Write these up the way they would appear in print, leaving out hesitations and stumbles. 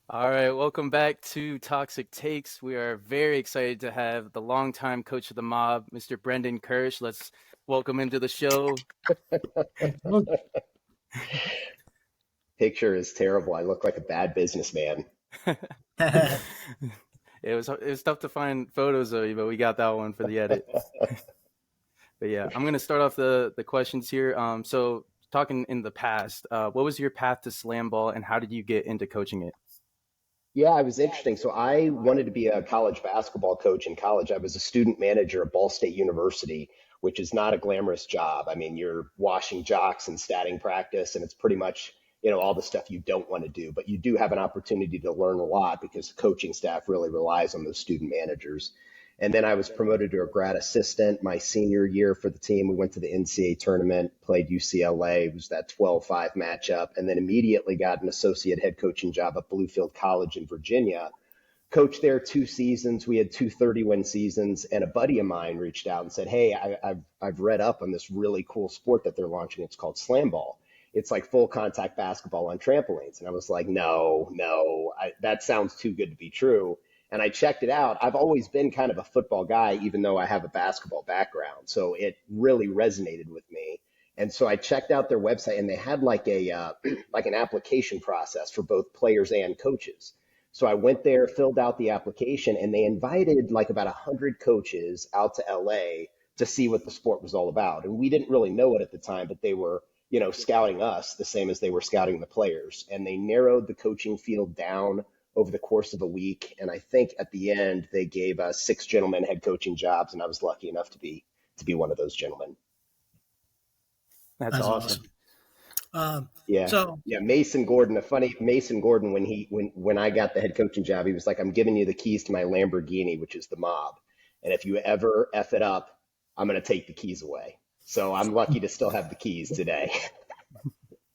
All right, welcome back to Toxic Takes. We are very excited to have the longtime coach of the mob, Mr. Brendan Kirsch. Let's welcome him to the show. Picture is terrible. I look like a bad businessman. It was tough to find photos of you, but we got that one for the edit. But yeah, I'm gonna start off the questions here. So talking in the past, what was your path to slam ball, and how did you get into coaching it? Yeah, it was interesting. So I wanted to be a college basketball coach in college. I was a student manager at Ball State University, which is not a glamorous job. I mean, you're washing jocks and statting practice, and it's pretty much, all the stuff you don't want to do. But you do have an opportunity to learn a lot because the coaching staff really relies on those student managers. And then I was promoted to a grad assistant my senior year for the team. We went to the NCAA tournament, played UCLA. It was that 12-5 matchup, and then immediately got an associate head coaching job at Bluefield College in Virginia. Coached there 2 seasons. We had two 30-win seasons, and a buddy of mine reached out and said, "Hey, I've read up on this really cool sport that they're launching. It's called Slamball. It's like full contact basketball on trampolines." And I was like, no, that sounds too good to be true. And I checked it out. I've always been kind of a football guy, even though I have a basketball background. So it really resonated with me. And so I checked out their website, and they had like a like an application process for both players and coaches. So I went there, filled out the application, and they invited like about 100 coaches out to LA to see what the sport was all about. And we didn't really know it at the time, but they were, scouting us the same as they were scouting the players. And they narrowed the coaching field down over the course of a week. And I think at the end they gave us 6 gentlemen head coaching jobs, and I was lucky enough to be one of those gentlemen. That's That's awesome. awesome. Yeah. So Yeah, Mason Gordon, a funny Mason Gordon, when I got the head coaching job, he was like, "I'm giving you the keys to my Lamborghini, which is the mob. And if you ever F it up, I'm gonna take the keys away." So I'm lucky to still have the keys today.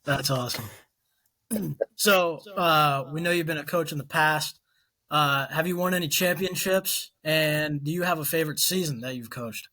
that's awesome. So we know you've been a coach in the past. Have you won any championships? And do you have a favorite season that you've coached?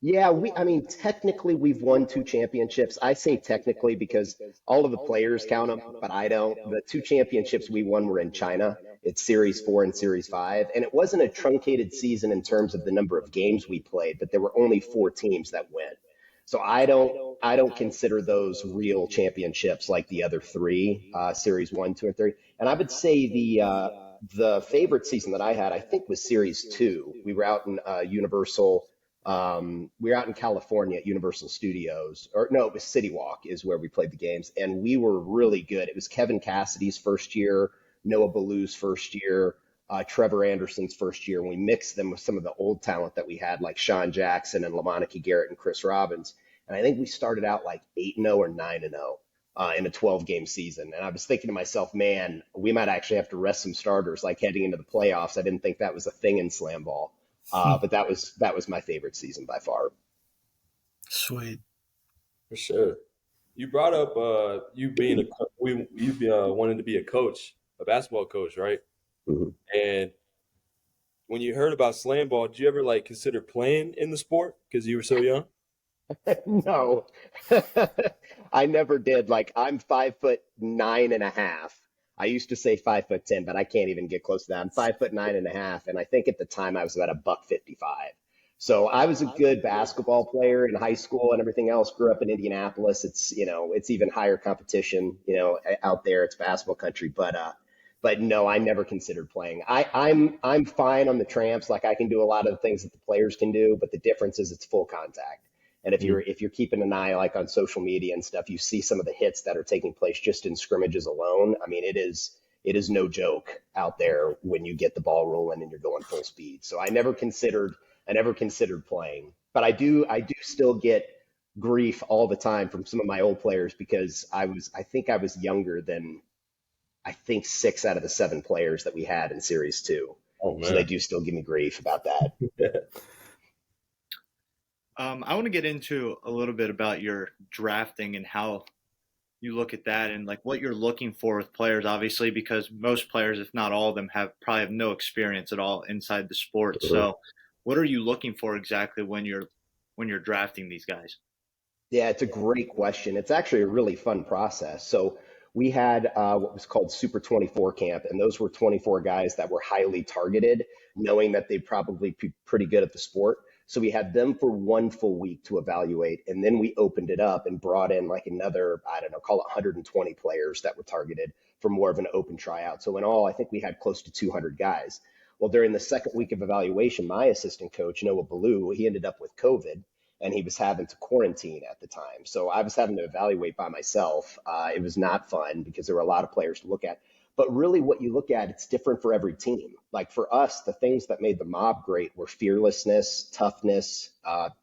Yeah, I mean, technically we've won 2 championships. I say technically because all of the players count them, but I don't. The 2 championships we won were in China. It's Series 4 and Series 5. And it wasn't a truncated season in terms of the number of games we played, but there were only 4 teams that went. So I don't consider those real championships like the other three, Series 1, 2, and 3. And I would say the favorite season that I had, I think, was Series 2. We were out in Universal. We were out in California at Universal Studios, or no, it was City Walk is where we played the games, and we were really good. It was Kevin Cassidy's first year, Noah Ballou's first year, Trevor Anderson's first year, and we mixed them with some of the old talent that we had, like Sean Jackson and Lamonica Garrett and Chris Robbins. And I think we started out like 8-0 or 9-0 in a 12-game season. And I was thinking to myself, man, we might actually have to rest some starters like heading into the playoffs. I didn't think that was a thing in slam ball. But that was my favorite season by far. Sweet. For sure. You brought up you being wanting to be a coach, a basketball coach, right? Mhm. And when you heard about slam ball, did you ever like consider playing in the sport because you were so young? No, I never did. Like I'm 5'9.5". I used to say 5'10", but I can't even get close to that. I'm 5'9.5", and I think at the time I was about a buck 55. So I was a good basketball player in high school and everything else. Grew up in Indianapolis. It's even higher competition, out there. It's basketball country, but no, I never considered playing. I'm fine on the tramps. Like I can do a lot of the things that the players can do, but the difference is it's full contact. And if you're keeping an eye like on social media and stuff, you see some of the hits that are taking place just in scrimmages alone. I mean, it is no joke out there when you get the ball rolling and you're going full speed. So I never considered playing, but I do still get grief all the time from some of my old players because I think I was younger than I think 6 out of the 7 players that we had in Series 2. Oh So they man. do still give me grief about that. I want to get into a little bit about your drafting and how you look at that and like what you're looking for with players, obviously, because most players, if not all of them, probably have no experience at all inside the sport. So what are you looking for exactly when you're drafting these guys? Yeah, it's a great question. It's actually a really fun process. So we had what was called Super 24 camp, and those were 24 guys that were highly targeted, knowing that they'd probably be pretty good at the sport. So we had them for 1 full week to evaluate, and then we opened it up and brought in like another, I don't know, call it 120 players that were targeted for more of an open tryout. So in all, I think we had close to 200 guys. Well, during the second week of evaluation, my assistant coach, Noah Ballou, he ended up with COVID and he was having to quarantine at the time. So I was having to evaluate by myself. It was not fun because there were a lot of players to look at. But really, what you look at, it's different for every team. Like for us, the things that made the Mob great were fearlessness, toughness,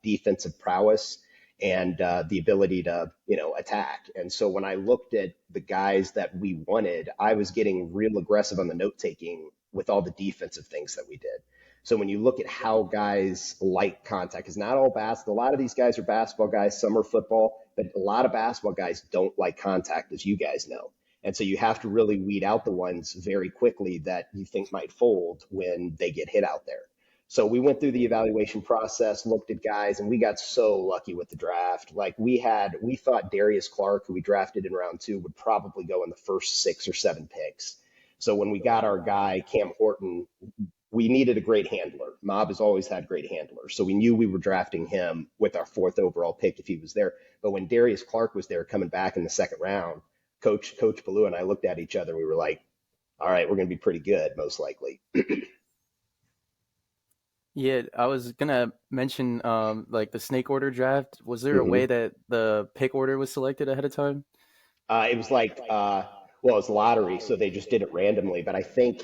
defensive prowess, and the ability to, attack. And so when I looked at the guys that we wanted, I was getting real aggressive on the note taking with all the defensive things that we did. So when you look at how guys like contact, because not all basketball, a lot of these guys are basketball guys, some are football, but a lot of basketball guys don't like contact, as you guys know. And so you have to really weed out the ones very quickly that you think might fold when they get hit out there. So we went through the evaluation process, looked at guys, and we got so lucky with the draft. Like we thought Darius Clark, who we drafted in round 2, would probably go in the first 6 or 7 picks. So when we got our guy, Cam Horton, we needed a great handler. Mob has always had great handlers. So we knew we were drafting him with our 4th overall pick if he was there. But when Darius Clark was there coming back in the 2nd round, Coach Ballou and I looked at each other. We were like, all right, we're going to be pretty good, most likely. Yeah, I was gonna mention like the snake order draft. Was there a way that the pick order was selected ahead of time? It was like, well, it was lottery, so they just did it randomly. But I think,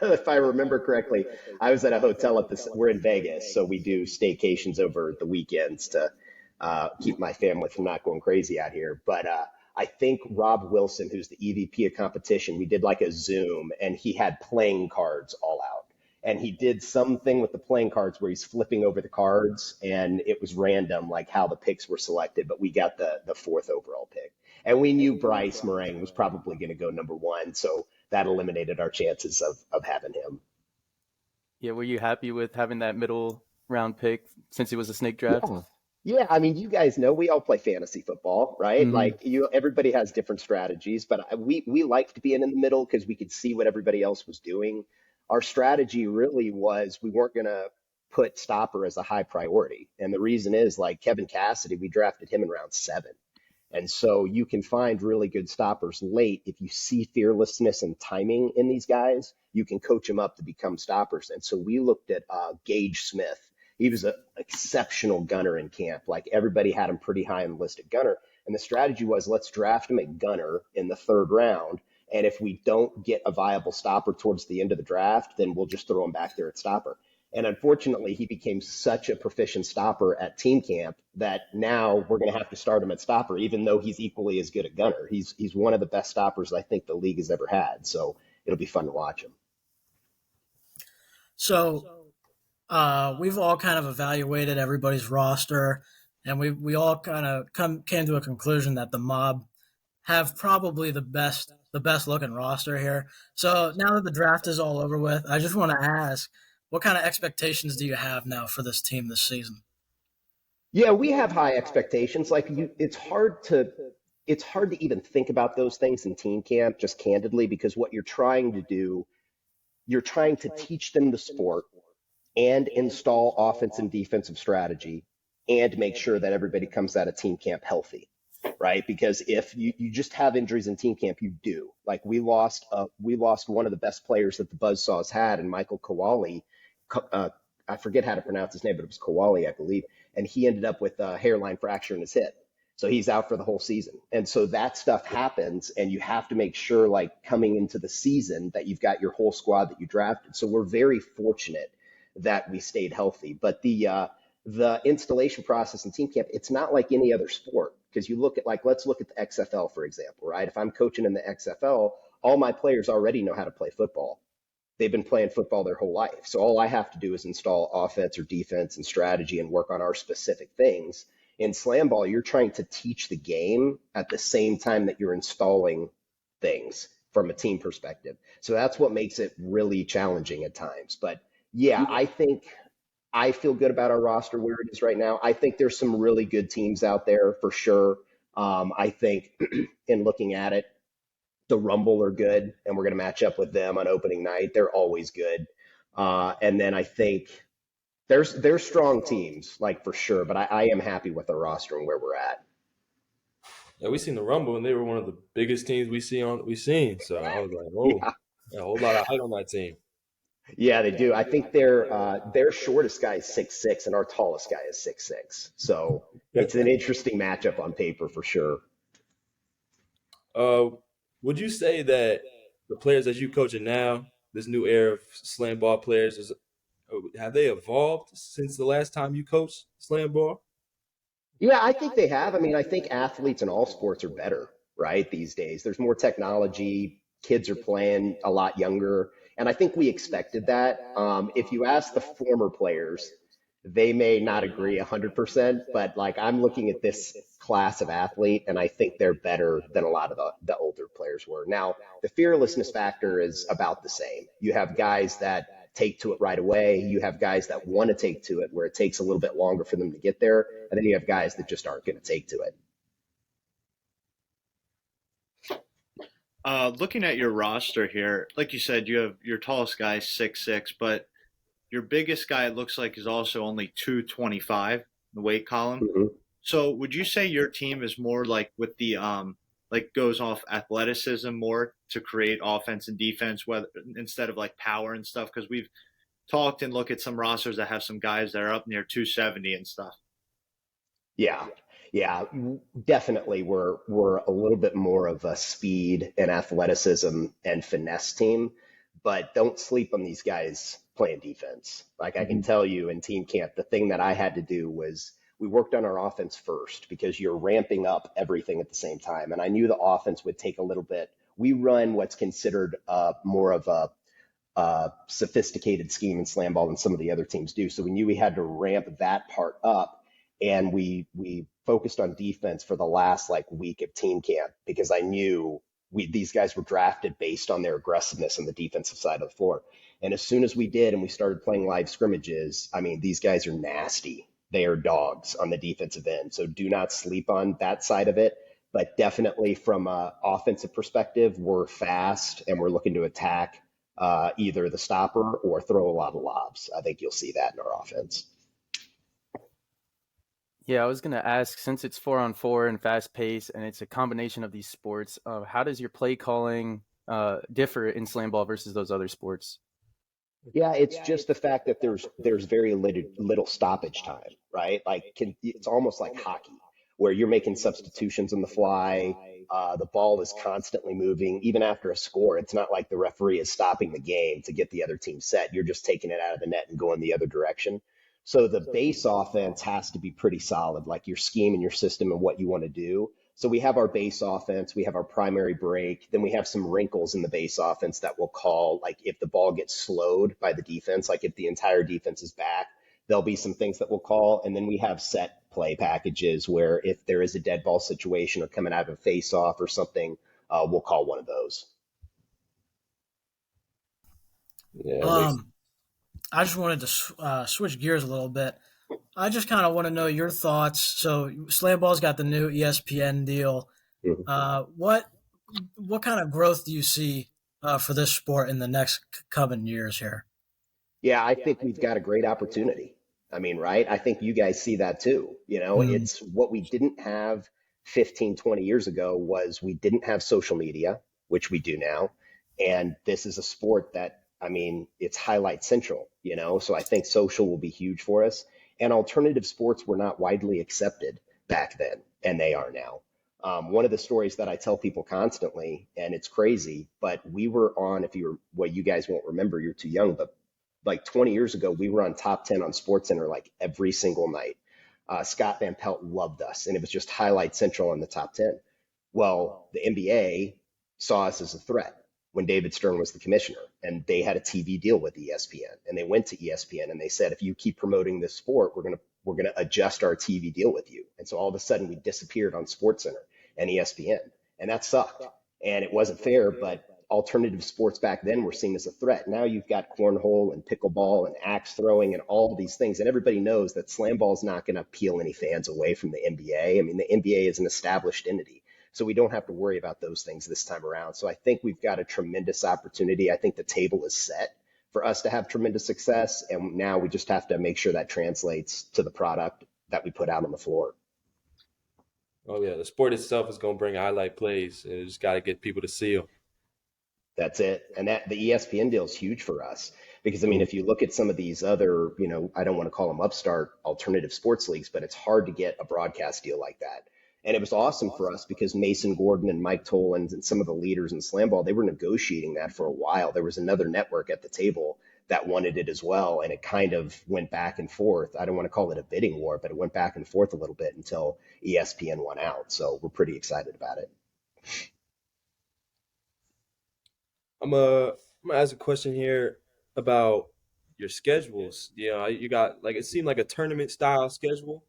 if I remember correctly, I was at a hotel we're in Vegas, so we do staycations over the weekends to keep my family from not going crazy out here. But I think Rob Wilson, who's the EVP of competition, we did like a Zoom, and he had playing cards all out. And he did something with the playing cards where he's flipping over the cards, and it was random, like how the picks were selected. But we got the 4th overall pick. And we knew Bryce Meringue was probably going to go number 1, so that eliminated our chances of having him. Yeah, were you happy with having that middle round pick since it was a snake draft? Yeah, I mean, you guys know we all play fantasy football, right? Like everybody has different strategies, but we liked being in the middle because we could see what everybody else was doing. Our strategy really was we weren't going to put stopper as a high priority. And the reason is, like Kevin Cassidy, we drafted him in round 7. And so you can find really good stoppers late. If you see fearlessness and timing in these guys, you can coach them up to become stoppers. And so we looked at Gage Smith. He was an exceptional gunner in camp. Like everybody had him pretty high on the list at gunner. And the strategy was, let's draft him at gunner in the 3rd round. And if we don't get a viable stopper towards the end of the draft, then we'll just throw him back there at stopper. And unfortunately, he became such a proficient stopper at team camp that now we're going to have to start him at stopper, even though he's equally as good at gunner. He's one of the best stoppers I think the league has ever had. So it'll be fun to watch him. So we've all kind of evaluated everybody's roster, and we all kind of came to a conclusion that the Mob have probably the best looking roster here. So now that the draft is all over with, I just want to ask, what kind of expectations do you have now for this team this season? Yeah, we have high expectations. Like it's hard to even think about those things in team camp, just candidly, because what you're trying to do, you're trying to teach them the sport and install offense and defensive strategy and make sure that everybody comes out of team camp healthy, right? Because if you just have injuries in team camp, you do. Like we lost one of the best players that the Buzzsaws had, and Michael Kowali. I forget how to pronounce his name, but it was Kowali, I believe. And he ended up with a hairline fracture in his hip. So he's out for the whole season. And so that stuff happens, and you have to make sure, like coming into the season, that you've got your whole squad that you drafted. So we're very fortunate that we stayed healthy. But the installation process in team camp, it's not like any other sport. Because you look at, like, let's look at the XFL, for example, right? If I'm coaching in the XFL, all my players already know how to play football. They've been playing football their whole life. So all I have to do is install offense or defense and strategy and work on our specific things. In Slamball, you're trying to teach the game at the same time that you're installing things from a team perspective. So that's what makes it really challenging at times. But yeah, I think I feel good about our roster where it is right now. I think there's some really good teams out there for sure. I think in looking at it, The Rumble are good, and we're going to match up with them on opening night. They're always good. And then I think there's strong teams, like for sure, but I am happy with the roster and where we're at. Yeah, we seen the Rumble, and they were one of the biggest teams we seen. So I was like, oh, Yeah. a whole lot of height on that team. Yeah, they do. I think their shortest guy is 6'6", and our tallest guy is 6'6". So it's an interesting matchup on paper for sure. Would you say that the players that you coaching now, this new era of slam ball players, have they evolved since the last time you coached slam ball? Yeah, I think they have. I mean, I think athletes in all sports are better, right, these days. There's more technology. Kids are playing a lot younger. And I think we expected that. If you ask the former players, they may not agree 100%, but like I'm looking at this class of athlete, and I think they're better than a lot of the older players were. Now, the fearlessness factor is about the same. You have guys that take to it right away. You have guys that want to take to it where it takes a little bit longer for them to get there. And then you have guys that just aren't going to take to it. Looking at your roster here, like you said, you have your tallest guy 6'6", but your biggest guy it looks like is also only 225 in the weight column. Mm-hmm. So would you say your team is more like with the like goes off athleticism more to create offense and defense, whether instead of like power and stuff? Because we've talked and look at some rosters that have some guys that are up near 270 and stuff. Yeah. Yeah, definitely. We're a little bit more of a speed and athleticism and finesse team, but don't sleep on these guys playing defense. Like I can tell you in team camp, the thing that I had to do was we worked on our offense first because you're ramping up everything at the same time. And I knew the offense would take a little bit. We run what's considered more of a sophisticated scheme in slam ball than some of the other teams do. So we knew we had to ramp that part up. And we focused on defense for the last like week of team camp because I knew these guys were drafted based on their aggressiveness on the defensive side of the floor. And as soon as we did and we started playing live scrimmages, I mean, these guys are nasty. They are dogs on the defensive end. So do not sleep on that side of it. But definitely from an offensive perspective, we're fast and we're looking to attack either the stopper or throw a lot of lobs. I think you'll see that in our offense. Yeah, I was going to ask, since it's 4-on-4 and fast pace and it's a combination of these sports, how does your play calling differ in slam ball versus those other sports? Yeah, it's just the fact that there's very little stoppage time, right? Like it's almost like hockey where you're making substitutions on the fly. The ball is constantly moving. Even after a score, it's not like the referee is stopping the game to get the other team set. You're just taking it out of the net and going the other direction. So the base offense has to be pretty solid, like your scheme and your system and what you want to do. So we have our base offense, we have our primary break, then we have some wrinkles in the base offense that we'll call, like if the ball gets slowed by the defense, like if the entire defense is back, there'll be some things that we'll call. And then we have set play packages where if there is a dead ball situation or coming out of a face off or something, we'll call one of those. Yeah, I just wanted to switch gears a little bit. I just kind of want to know your thoughts. So, Slamball's got the new ESPN deal. What kind of growth do you see for this sport in the next coming years here? Yeah, I think we've got a great opportunity. I mean, right? I think you guys see that too. You know, it's what we didn't have 15, 20 years ago was we didn't have social media, which we do now. And this is a sport that, I mean, it's highlight central, you know, so I think social will be huge for us. And alternative sports were not widely accepted back then, and they are now. One of the stories that I tell people constantly, and it's crazy, but we were on, if you're, well, you guys won't remember, you're too young, but like 20 years ago, we were on top 10 on SportsCenter like every single night. Scott Van Pelt loved us, and it was just highlight central on the top 10. Well, the NBA saw us as a threat when David Stern was the commissioner, and they had a TV deal with ESPN, and they went to ESPN and they said, if you keep promoting this sport, we're going to adjust our TV deal with you. And so all of a sudden we disappeared on SportsCenter and ESPN, and that sucked. And it wasn't fair, but alternative sports back then were seen as a threat. Now you've got cornhole and pickleball and axe throwing and all of these things. And everybody knows that slam ball is not going to peel any fans away from the NBA. I mean, the NBA is an established entity. So we don't have to worry about those things this time around. So I think we've got a tremendous opportunity. I think the table is set for us to have tremendous success. And now we just have to make sure that translates to the product that we put out on the floor. Oh yeah, the sport itself is going to bring highlight plays. You just got to get people to see them. That's it. And that the ESPN deal is huge for us because, I mean, if you look at some of these other, I don't want to call them upstart alternative sports leagues, but it's hard to get a broadcast deal like that. And it was awesome for us because Mason Gordon and Mike Tollins and some of the leaders in Slamball, they were negotiating that for a while. There was another network at the table that wanted it as well. And it kind of went back and forth. I don't want to call it a bidding war, but it went back and forth a little bit until ESPN won out. So we're pretty excited about it. I'm gonna ask a question here about your schedules. You got like it seemed like a tournament style schedule.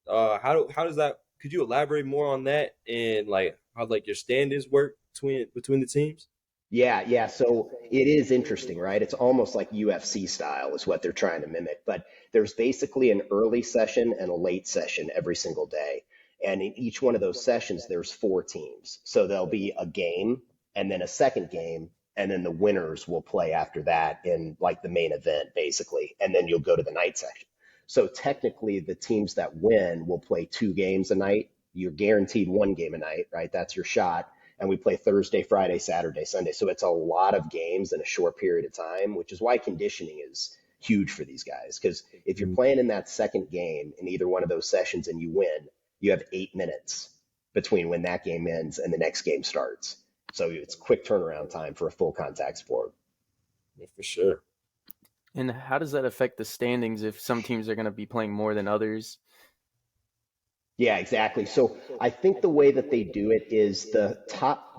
How does that? Could you elaborate more on that and like how like your standings work between the teams? Yeah. So it is interesting, right? It's almost like UFC style is what they're trying to mimic. But there's basically an early session and a late session every single day. And in each one of those sessions, there's 4 teams. So there'll be a game and then a second game. And then the winners will play after that in like the main event, basically. And then you'll go to the night section. So technically, the teams that win will play 2 games a night. You're guaranteed 1 game a night, right? That's your shot. And we play Thursday, Friday, Saturday, Sunday. So it's a lot of games in a short period of time, which is why conditioning is huge for these guys. Because if you're playing in that second game in either one of those sessions and you win, you have 8 minutes between when that game ends and the next game starts. So it's quick turnaround time for a full contact sport. Yeah, for sure. And how does that affect the standings if some teams are going to be playing more than others? Yeah, exactly. So I think the way that they do it is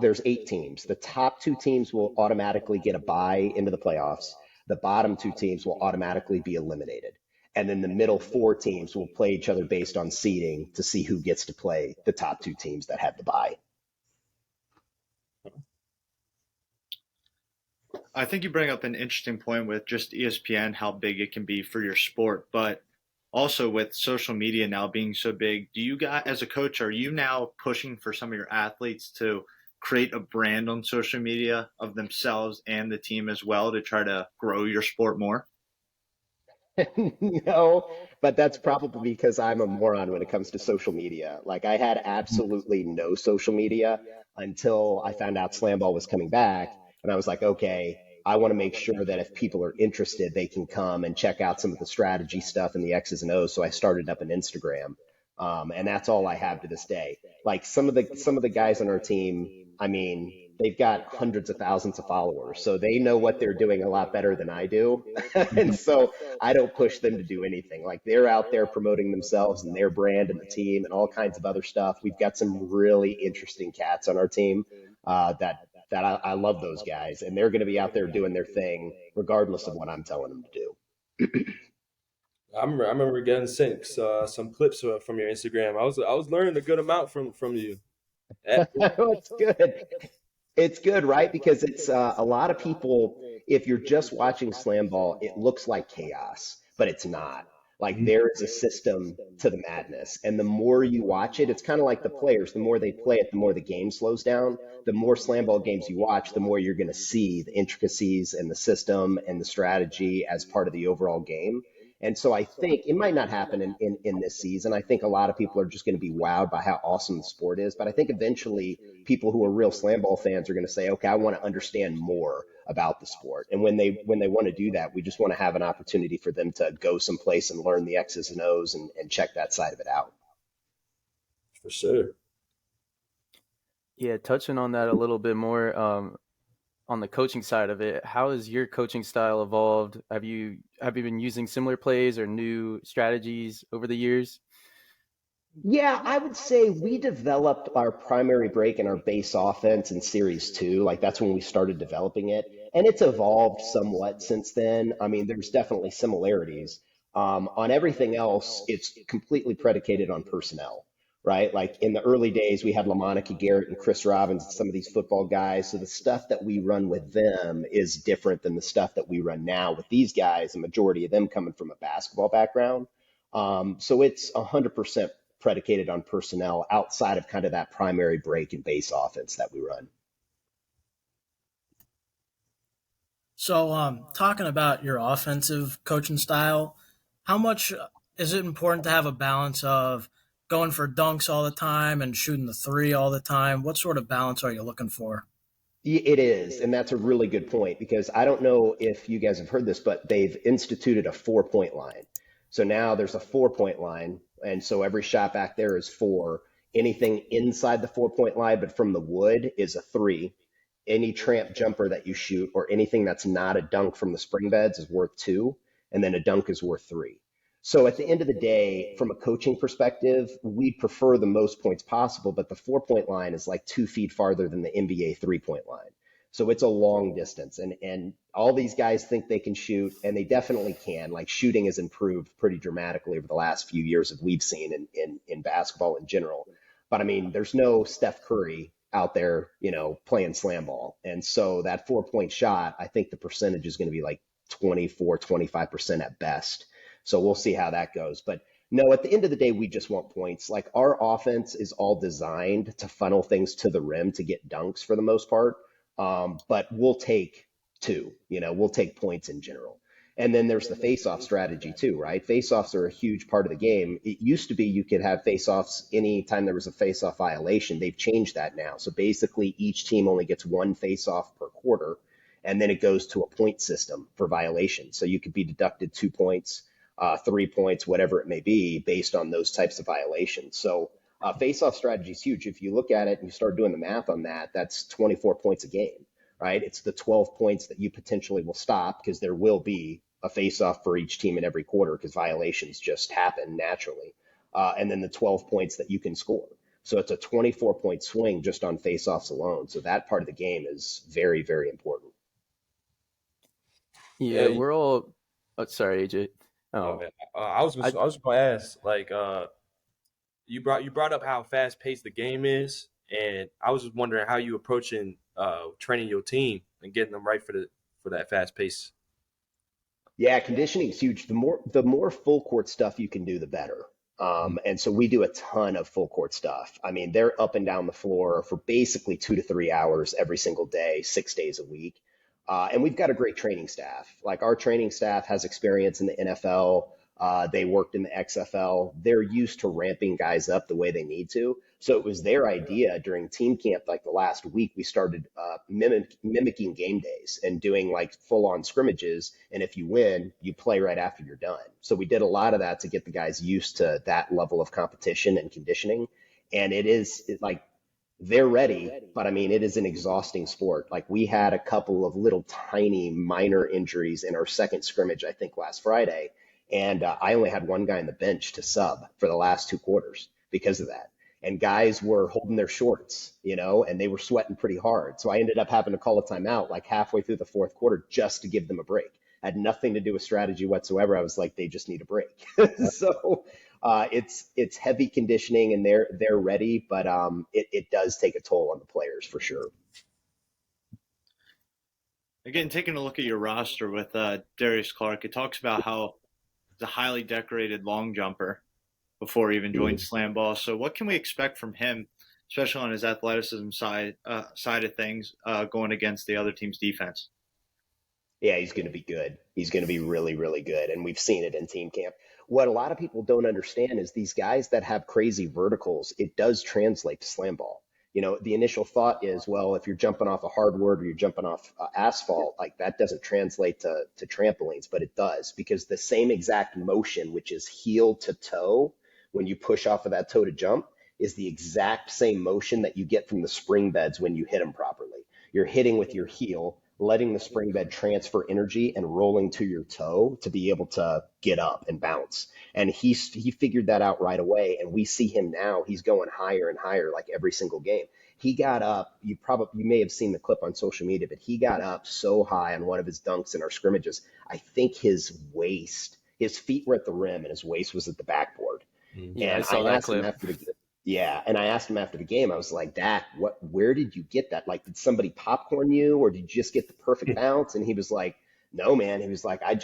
there's 8 teams. The top 2 teams will automatically get a bye into the playoffs. The bottom 2 teams will automatically be eliminated. And then the middle 4 teams will play each other based on seeding to see who gets to play the top 2 teams that had the bye. I think you bring up an interesting point with just ESPN, how big it can be for your sport, but also with social media now being so big, do you guys, as a coach, are you now pushing for some of your athletes to create a brand on social media of themselves and the team as well to try to grow your sport more? No, but that's probably because I'm a moron when it comes to social media. Like I had absolutely no social media until I found out Slamball was coming back. And I was like, okay, I want to make sure that if people are interested, they can come and check out some of the strategy stuff and the X's and O's. So I started up an Instagram. And that's all I have to this day. Like some of the guys on our team, I mean, they've got hundreds of thousands of followers, so they know what they're doing a lot better than I do. And so I don't push them to do anything. Like they're out there promoting themselves and their brand and the team and all kinds of other stuff. We've got some really interesting cats on our team that I love those guys, and they're going to be out there doing their thing regardless of what I'm telling them to do. I remember getting sent some clips from your Instagram. I was learning a good amount from you. It's good. It's good, right? Because it's a lot of people, if you're just watching Slamball, it looks like chaos, but it's not. Like there is a system to the madness. And the more you watch it, it's kind of like the players. The more they play it, the more the game slows down. The more Slamball games you watch, the more you're going to see the intricacies and the system and the strategy as part of the overall game. And so I think it might not happen in this season. I think a lot of people are just going to be wowed by how awesome the sport is. But I think eventually people who are real Slamball fans are going to say, okay, I want to understand more about the sport. And when they want to do that, we just want to have an opportunity for them to go someplace and learn the X's and O's and check that side of it out. For sure. Yeah, touching on that a little bit more, on the coaching side of it, how has your coaching style evolved? Have you been using similar plays or new strategies over the years? Yeah, I would say we developed our primary break and our base offense in series 2. Like that's when we started developing it. And it's evolved somewhat since then. I mean, there's definitely similarities. On everything else, it's completely predicated on personnel, right? Like in the early days, we had LaMonica Garrett and Chris Robbins and some of these football guys. So the stuff that we run with them is different than the stuff that we run now with these guys, the majority of them coming from a basketball background. So it's 100% predicated on personnel outside of kind of that primary break and base offense that we run. So, talking about your offensive coaching style, how much is it important to have a balance of going for dunks all the time and shooting the three all the time? What sort of balance are you looking for? It is, and that's a really good point because I don't know if you guys have heard this, but they've instituted a 4-point line. So now there's a 4-point line, and so every shot back there is 4. Anything inside the 4-point line, but from the wood, is a 3. Any tramp jumper that you shoot or anything that's not a dunk from the spring beds is worth 2, and then a dunk is worth 3. So at the end of the day, from a coaching perspective, we prefer the most points possible, but the 4-point line is like 2 feet farther than the NBA 3-point line. So it's a long distance, and all these guys think they can shoot, and they definitely can. Like shooting has improved pretty dramatically over the last few years that we've seen in basketball in general. But I mean, there's no Steph Curry out there, playing slam ball. And so that 4-point shot, I think the percentage is going to be like 24, 25% at best. So we'll see how that goes. But no, at the end of the day, we just want points. Like our offense is all designed to funnel things to the rim to get dunks for the most part. But we'll take 2, we'll take points in general. And then there's the face-off strategy too, right? Face-offs are a huge part of the game. It used to be you could have face-offs anytime there was a face-off violation. They've changed that now. So basically each team only gets 1 face-off per quarter, and then it goes to a point system for violation. So you could be deducted 2 points, 3 points, whatever it may be, based on those types of violations. So face-off strategy is huge. If you look at it and you start doing the math on that, that's 24 points a game, right? It's the 12 points that you potentially will stop because there will be a face-off for each team in every quarter because violations just happen naturally. And then the 12 points that you can score. So it's a 24-point swing just on face-offs alone. So that part of the game is very, very important. Yeah, we're all. Oh, sorry, AJ. Oh man, I was going to ask, like, you brought up how fast paced the game is, and I was just wondering how you approaching training your team and getting them right for that fast pace. Yeah, conditioning is huge. The more full court stuff you can do, the better. And so we do a ton of full court stuff. I mean, they're up and down the floor for basically 2 to 3 hours every single day, 6 days a week. And we've got a great training staff. Like our training staff has experience in the NFL. They worked in the XFL. They're used to ramping guys up the way they need to. So it was their idea during team camp, like the last week, we started mimicking game days and doing like full on scrimmages. And if you win, you play right after you're done. So we did a lot of that to get the guys used to that level of competition and conditioning. And like they're ready, but I mean, it is an exhausting sport. Like we had a couple of little tiny minor injuries in our second scrimmage, I think last Friday. And I only had one guy on the bench to sub for the last 2 quarters because of that. And guys were holding their shorts, and they were sweating pretty hard. So I ended up having to call a timeout like halfway through the 4th quarter just to give them a break. Had nothing to do with strategy whatsoever. I was like, they just need a break. So it's heavy conditioning and they're ready, but it does take a toll on the players for sure. Again, taking a look at your roster with Darius Clark, it talks about how he's a highly decorated long jumper before he even joined Slamball. So what can we expect from him, especially on his athleticism side of things, going against the other team's defense? Yeah, he's going to be good. He's going to be really, really good. And we've seen it in team camp. What a lot of people don't understand is these guys that have crazy verticals, it does translate to slam ball. The initial thought is, well, if you're jumping off a hardwood or you're jumping off asphalt, like that doesn't translate to trampolines, but it does because the same exact motion, which is heel to toe, when you push off of that toe to jump, is the exact same motion that you get from the spring beds when you hit them properly. You're hitting with your heel, letting the spring bed transfer energy and rolling to your toe to be able to get up and bounce. And he figured that out right away. And we see him now. He's going higher and higher like every single game. He got up. You may have seen the clip on social media, but he got up so high on one of his dunks in our scrimmages. I think his feet were at the rim and his waist was at the backboard. Yeah, and I saw that clip. And I asked him after the game, I was like, Dak, where did you get that? Like, did somebody popcorn you or did you just get the perfect bounce? And he was like, no, man. He was like, I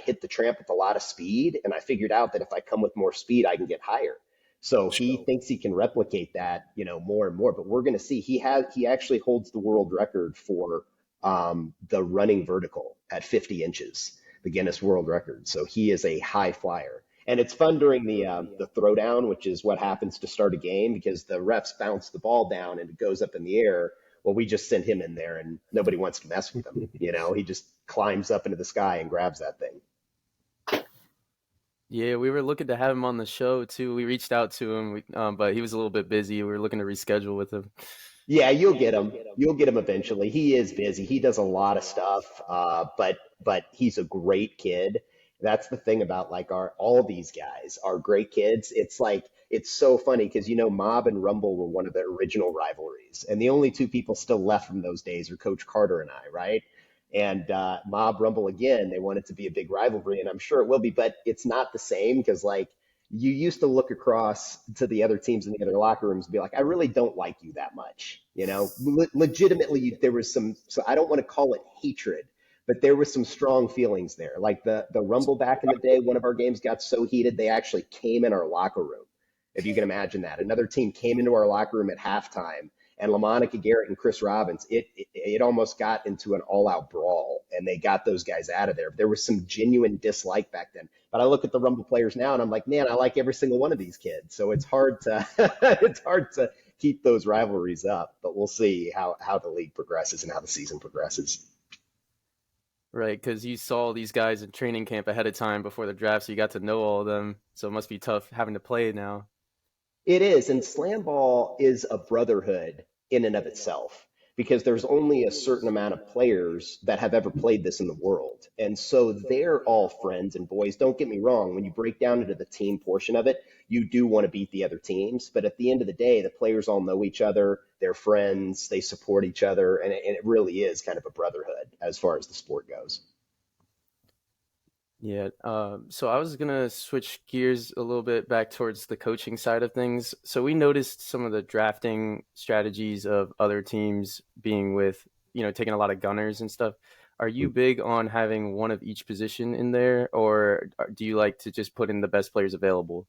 hit the tramp with a lot of speed and I figured out that if I come with more speed, I can get higher. So he thinks he can replicate that, more and more. But we're going to see. He actually holds the world record for the running vertical at 50 inches, the Guinness World Record. So he is a high flyer. And it's fun during the throwdown, which is what happens to start a game, because the refs bounce the ball down and it goes up in the air. Well, we just send him in there and nobody wants to mess with him. He just climbs up into the sky and grabs that thing. Yeah, we were looking to have him on the show too. We reached out to him, but he was a little bit busy. We were looking to reschedule with him. Yeah, you'll get him. You'll get him eventually. He is busy. He does a lot of stuff, but he's a great kid. That's the thing about like all these guys are great kids. It's like it's so funny because Mob and Rumble were one of the original rivalries, and the only two people still left from those days are Coach Carter and I, right? And Mob Rumble again, they want it to be a big rivalry, and I'm sure it will be, but it's not the same because like you used to look across to the other teams in the other locker rooms and be like, I really don't like you that much. Legitimately, there was so I don't want to call it hatred, but there was some strong feelings there. Like the Rumble back in the day, one of our games got so heated, they actually came in our locker room. If you can imagine that. Another team came into our locker room at halftime, and LaMonica Garrett and Chris Robbins, it almost got into an all-out brawl, and they got those guys out of there. There was some genuine dislike back then. But I look at the Rumble players now, and I'm like, man, I like every single one of these kids. So it's hard to it's hard to keep those rivalries up. But we'll see how the league progresses and how the season progresses. Right, because you saw these guys in training camp ahead of time before the draft, so you got to know all of them. So it must be tough having to play now. It is, and Slamball is a brotherhood in and of itself because there's only a certain amount of players that have ever played this in the world. And so they're all friends and boys. Don't get me wrong, when you break down into the team portion of it, you do want to beat the other teams. But at the end of the day, the players all know each other, they're friends, they support each other, and it really is kind of a brotherhood as far as the sport goes. Yeah. So I was gonna switch gears a little bit back towards the coaching side of things. So we noticed some of the drafting strategies of other teams being with, taking a lot of gunners and stuff. Are you big on having one of each position in there, or do you like to just put in the best players available?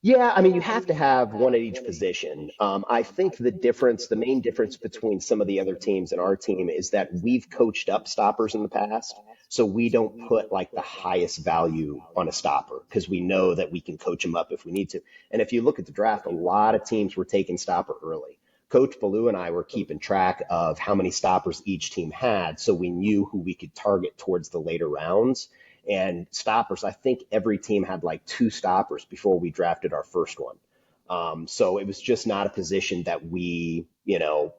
Yeah, I mean, you have to have one at each position. I think the main difference between some of the other teams and our team is that we've coached up stoppers in the past. So we don't put like the highest value on a stopper because we know that we can coach them up if we need to. And if you look at the draft, a lot of teams were taking stopper early. Coach Ballou and I were keeping track of how many stoppers each team had, so we knew who we could target towards the later rounds. And stoppers, I think every team had like 2 stoppers before we drafted our first one. So it was just not a position that we,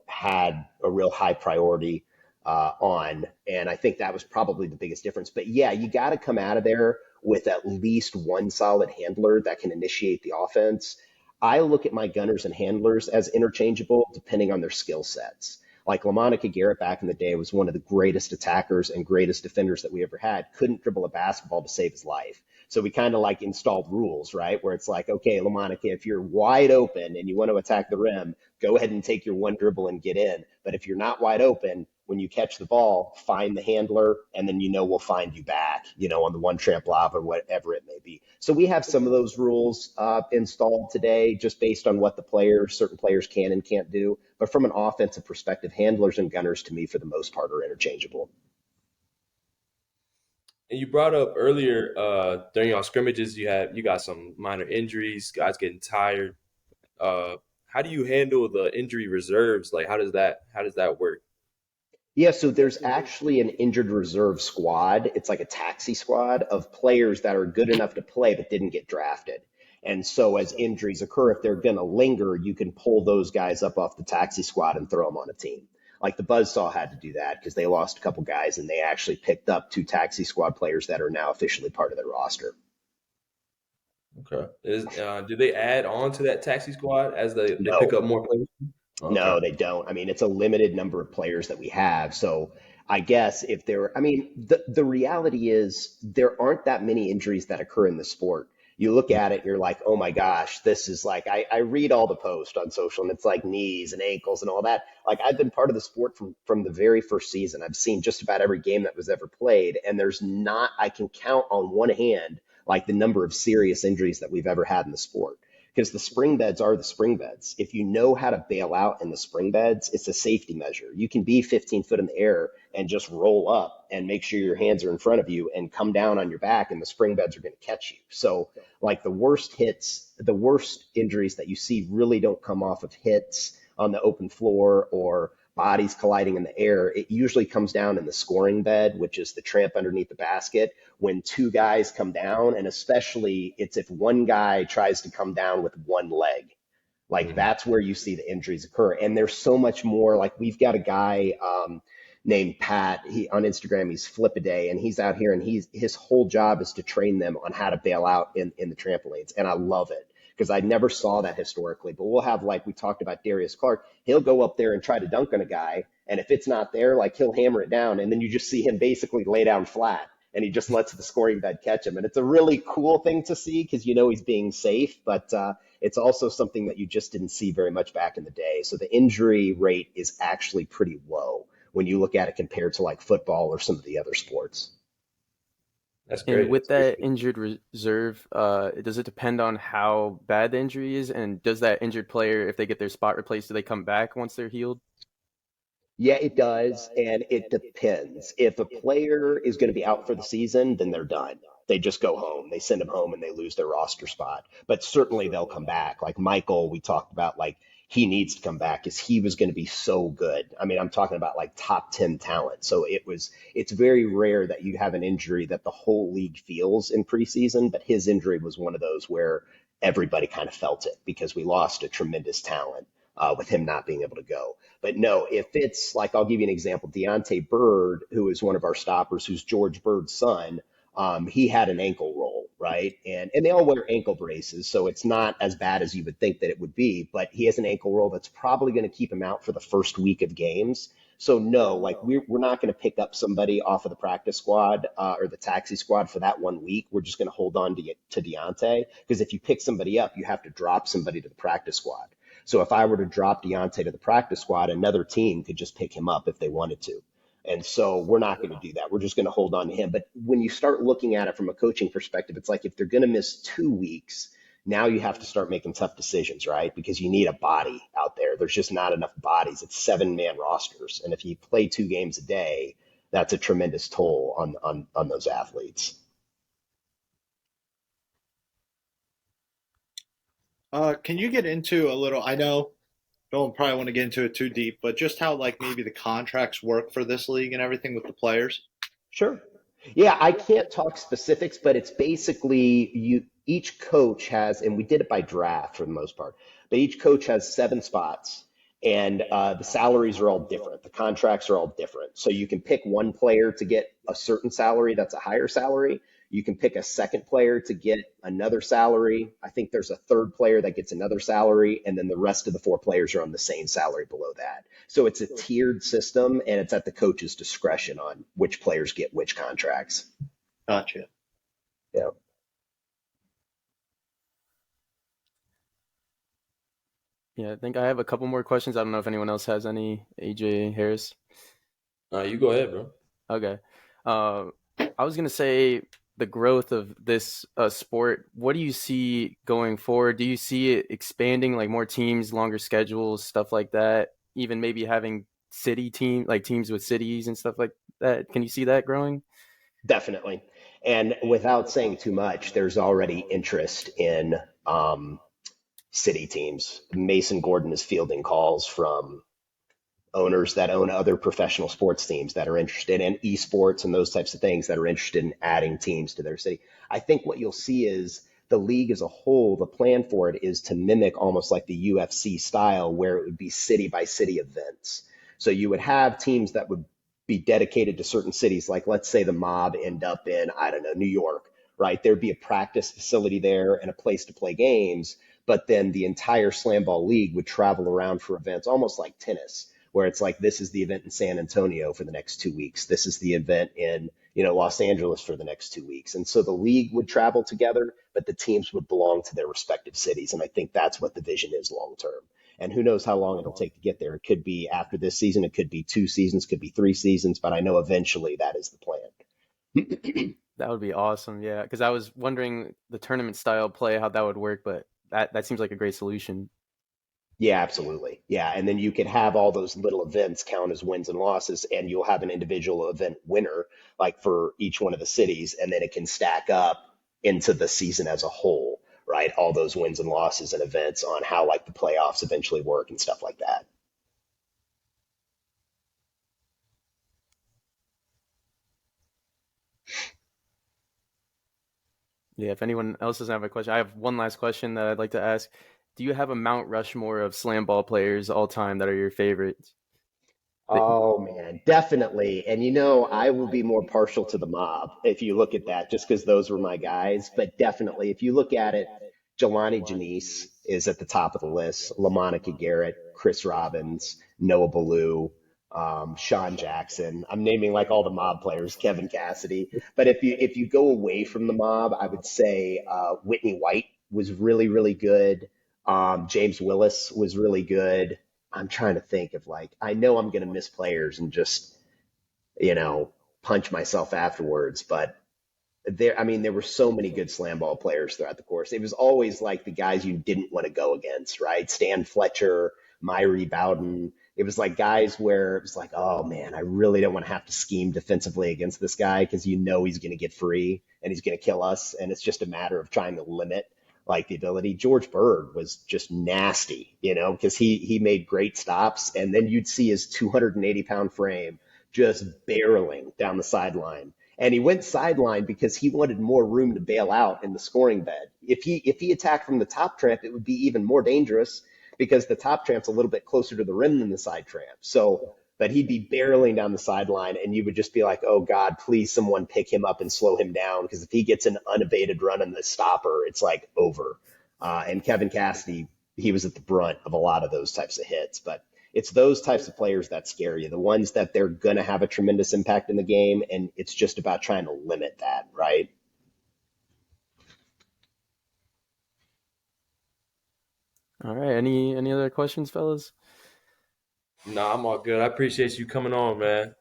had a real high priority on. And I think that was probably the biggest difference. But yeah, you got to come out of there with at least one solid handler that can initiate the offense. I look at my gunners and handlers as interchangeable depending on their skill sets. Like LaMonica Garrett back in the day was one of the greatest attackers and greatest defenders that we ever had. Couldn't dribble a basketball to save his life. So we kind of like installed rules, right? Where it's like, okay, LaMonica, if you're wide open and you want to attack the rim, go ahead and take your one dribble and get in. But if you're not wide open, when you catch the ball, find the handler, and then we'll find you back, on the one tramp lob or whatever it may be. So we have some of those rules installed today just based on what certain players can and can't do. But from an offensive perspective, handlers and gunners to me, for the most part, are interchangeable. And you brought up earlier during your scrimmages, you got some minor injuries, guys getting tired. How do you handle the injury reserves? Like, how does that work? Yeah, so there's actually an injured reserve squad. It's like a taxi squad of players that are good enough to play but didn't get drafted. And so as injuries occur, if they're going to linger, you can pull those guys up off the taxi squad and throw them on a team. Like the Buzzsaw had to do that because they lost a couple guys and they actually picked up 2 taxi squad players that are now officially part of their roster. Okay. Do they add on to that taxi squad as they pick up more players? Okay. No, they don't. I mean, it's a limited number of players that we have. So I guess the reality is there aren't that many injuries that occur in the sport. You look at it and you're like, oh my gosh, this is like, I read all the posts on social and it's like knees and ankles and all that. Like I've been part of the sport from the very first season. I've seen just about every game that was ever played. And I can count on one hand, like the number of serious injuries that we've ever had in the sport. because the spring beds are the spring beds. If you know how to bail out in the spring beds, it's a safety measure. You can be 15 foot in the air and just roll up and make sure your hands are in front of you and come down on your back, and the spring beds are going to catch you. So like the worst hits, the worst injuries that you see really don't come off of hits on the open floor or bodies colliding in the air. It usually comes down in the scoring bed, which is the tramp underneath the basket, when two guys come down, and especially it's if one guy tries to come down with one leg. Like that's where you see the injuries occur. And there's so much more. Like we've got a guy named Pat. He on Instagram, he's Flip a Day, and he's out here and his whole job is to train them on how to bail out in the trampolines. And I love it because I never saw that historically. But we'll have, like we talked about Darius Clark, he'll go up there and try to dunk on a guy. And if it's not there, like he'll hammer it down. And then you just see him basically lay down flat and he just lets the scoring bed catch him. And it's a really cool thing to see because you know he's being safe, but it's also something that you just didn't see very much back in the day. So the injury rate is actually pretty low when you look at it compared to like football or some of the other sports. That's great. And with that injured reserve, does it depend on how bad the injury is? And does that injured player, if they get their spot replaced, do they come back once they're healed? Yeah, it does, and it depends. If a player is going to be out for the season, then they're done. They just go home. They send them home and they lose their roster spot. But certainly they'll come back. Like Michael, we talked about, like he needs to come back because he was going to be so good. I mean, I'm talking about like top 10 talent. So it's very rare that you have an injury that the whole league feels in preseason, but his injury was one of those where everybody kind of felt it because we lost a tremendous talent with him not being able to go. But no, if it's like, I'll give you an example. Deontay Bird, who is one of our stoppers, who's George Bird's son, he had an ankle roll, right? And they all wear ankle braces, so it's not as bad as you would think that it would be. But he has an ankle roll that's probably going to keep him out for the first week of games. So no, like we're not going to pick up somebody off of the practice squad or the taxi squad for that 1 week. We're just going to hold on to Deontay because if you pick somebody up, you have to drop somebody to the practice squad. So if I were to drop Deontay to the practice squad, another team could just pick him up if they wanted to. And so we're not going to do that. We're just going to hold on to him. But when you start looking at it from a coaching perspective, it's like if they're going to miss 2 weeks, now you have to start making tough decisions, right? Because you need a body out there. There's just not enough bodies. It's 7-man rosters. And if you play 2 games a day, that's a tremendous toll on those athletes. Can you get into a little? I know don't probably want to get into it too deep, but just how like maybe the contracts work for this league and everything with the players. Sure. Yeah, I can't talk specifics, but it's basically each coach has, and we did it by draft for the most part, but each coach has 7 spots, and the salaries are all different. The contracts are all different. So you can pick one player to get a certain salary that's a higher salary. You can pick a second player to get another salary. I think there's a third player that gets another salary, and then the rest of the 4 players are on the same salary below that. So it's a tiered system, and it's at the coach's discretion on which players get which contracts. Gotcha. Yeah. Yeah, I think I have a couple more questions. I don't know if anyone else has any. AJ Harris. You go ahead, bro. Okay. I was going to say the growth of this sport. What do you see going forward? Do you see it expanding, like more teams, longer schedules, stuff like that? Even maybe having teams with cities and stuff like that. Can you see that growing? Definitely. And without saying too much, there's already interest in city teams. Mason Gordon is fielding calls from owners that own other professional sports teams that are interested in esports and those types of things that are interested in adding teams to their city. I think what you'll see is the league as a whole, the plan for it is to mimic almost like the UFC style where it would be city by city events. So you would have teams that would be dedicated to certain cities. Like let's say the Mob end up in, I don't know, New York, right? There'd be a practice facility there and a place to play games. But then the entire Slamball League would travel around for events, almost like tennis, where it's like, this is the event in San Antonio for the next 2 weeks. This is the event in, Los Angeles for the next 2 weeks. And so the league would travel together, but the teams would belong to their respective cities. And I think that's what the vision is long term. And who knows how long it'll take to get there. It could be after this season. It could be 2 seasons, could be 3 seasons, but I know eventually that is the plan. That would be awesome. Yeah. Because I was wondering the tournament style play, how that would work, but that seems like a great solution. Yeah, absolutely. Yeah. And then you could have all those little events count as wins and losses, and you'll have an individual event winner, like for each one of the cities, and then it can stack up into the season as a whole, right? All those wins and losses and events on how like the playoffs eventually work and stuff like that. Yeah, if anyone else doesn't have a question, I have one last question that I'd like to ask. Do you have a Mount Rushmore of slam ball players all time that are your favorites? That, Oh man, definitely. And you know, I will be more partial to the mob if you look at that, just because those were my guys. But definitely, if you look at it, Jelani Janice is at the top of the list. LaMonica Garrett, Chris Robbins, Noah Ballou, Sean Jackson. I'm naming like all the mob players, Kevin Cassidy. But if you go away from the mob, I would say Whitney White was really, really good. James Willis was really good. I'm trying to think of like, I know I'm going to miss players and just, you know, punch myself afterwards, but I mean, there were so many good slam ball players throughout the course. It was always like the guys you didn't want to go against, right? Stan Fletcher, Myrie Bowden. It was like guys where it was like, oh man, I really don't want to have to scheme defensively against this guy because you know he's going to get free and he's going to kill us. And it's just a matter of trying to limit like the ability. George Bird was just nasty, you know, because he made great stops. And then you'd see his 280-pound frame just barreling down the sideline, and he went sideline because he wanted more room to bail out in the scoring bed. If he attacked from the top tramp, it would be even more dangerous because the top tramp's a little bit closer to the rim than the side tramp. So, but he'd be barreling down the sideline, and you would just be like, "Oh God, please, someone pick him up and slow him down," because if he gets an unabated run on the stopper, it's like over. And Kevin Cassidy, he was at the brunt of a lot of those types of hits, but it's those types of players that scare you, the ones that they're going to have a tremendous impact in the game, and it's just about trying to limit that, right? all right. Any other questions, fellas? Nah, I'm all good. I appreciate you coming on, man.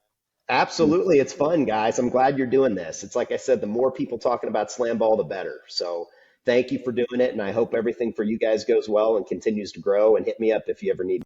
Absolutely. It's fun, guys. I'm glad you're doing this. It's like I said, the more people talking about slam ball, the better. So thank you for doing it, and I hope everything for you guys goes well and continues to grow, and hit me up if you ever need